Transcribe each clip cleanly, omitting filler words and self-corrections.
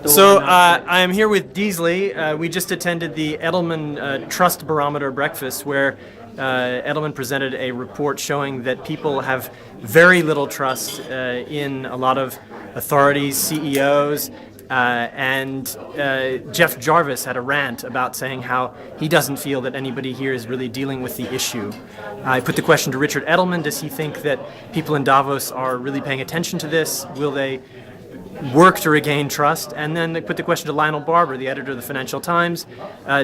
So I am here with Deasley. We just attended the Edelman Trust Barometer Breakfast, where Edelman presented a report showing that people have very little trust in a lot of authorities, CEOs, and Jeff Jarvis had a rant about saying how he doesn't feel that anybody here is really dealing with the issue. I put the question to Richard Edelman: does he think that people in Davos are really paying attention to this? Will they work to regain trust? And then they put the question to Lionel Barber, the editor of the Financial Times: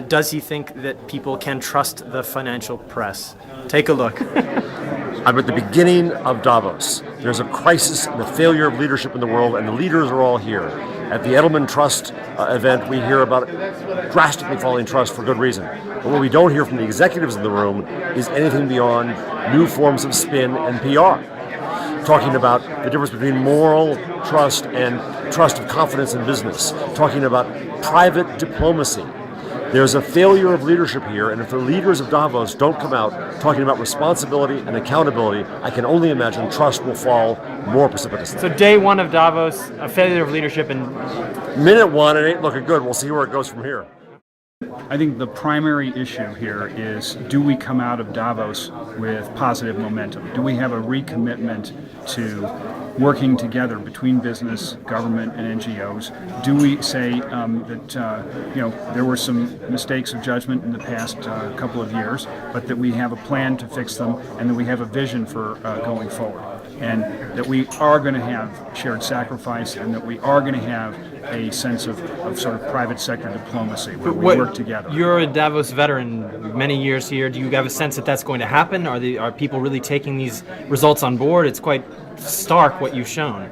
does he think that people can trust the financial press? Take a look. I'm at the beginning of Davos. There's a crisis and the failure of leadership in the world, and the leaders are all here. At the Edelman Trust event, we hear about drastically falling trust for good reason. But what we don't hear from the executives in the room is anything beyond new forms of spin and PR. Talking about the difference between moral trust and trust of confidence in business. Talking about private diplomacy. There's a failure of leadership here, and if the leaders of Davos don't come out talking about responsibility and accountability, I can only imagine trust will fall more precipitously. So day one of Davos, a failure of leadership, and minute one, it ain't looking good. We'll see where it goes from here. I think the primary issue here is, do we come out of Davos with positive momentum? Do we have a recommitment to working together between business, government, and NGOs? Do we say that there were some mistakes of judgment in the past couple of years, but that we have a plan to fix them, and that we have a vision for going forward, and that we are going to have shared sacrifice, and that we are going to have a sense of sort of private sector diplomacy where we work together. You're a Davos veteran, many years here. Do you have a sense that that's going to happen? Are people really taking these results on board? It's quite stark what you've shown.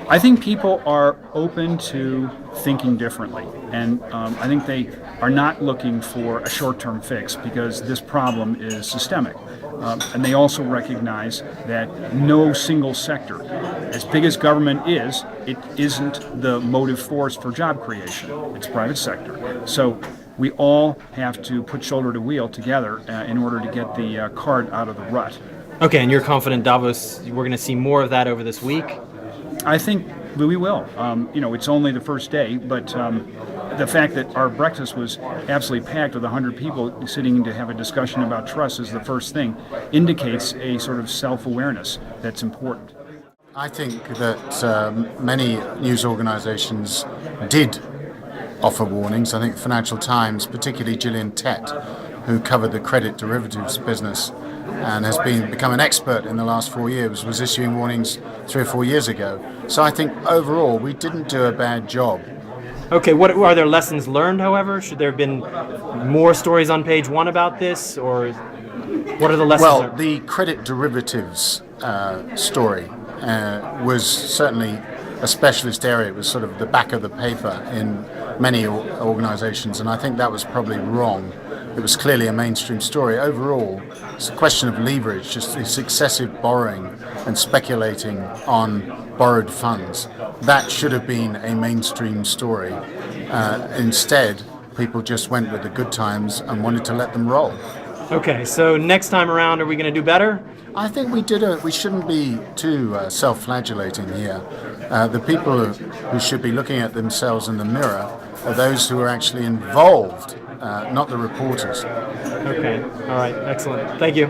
I think people are open to thinking differently, and I think they are not looking for a short-term fix, because this problem is systemic. And they also recognize that no single sector, as big as government is, it isn't the motive force for job creation. It's private sector. So we all have to put shoulder to wheel together in order to get the cart out of the rut. Okay, and you're confident Davos, we're going to see more of that over this week? I think we will. It's only the first day, but the fact that our breakfast was absolutely packed with 100 people sitting to have a discussion about trust is the first thing, indicates a sort of self-awareness that's important. I think that many news organizations did offer warnings. I think the Financial Times, particularly Gillian Tett, who covered the credit derivatives business and has become an expert in the last 4 years, was issuing warnings 3 or 4 years ago. So I think overall we didn't do a bad job. Okay, what are there lessons learned, however? Should there have been more stories on page one about this, or what are the lessons Well, learned? the credit derivatives story was certainly a specialist area. It was sort of the back of the paper in many organizations, and I think that was probably wrong. It was clearly a mainstream story. Overall, it's a question of leverage, just this excessive borrowing and speculating on borrowed funds. That should have been a mainstream story. Instead, people just went with the good times and wanted to let them roll. Okay, so next time around, are we going to do better? I think we shouldn't be too self-flagellating here. The people who should be looking at themselves in the mirror are those who are actually involved, not the reporters. Okay, all right, excellent. Thank you.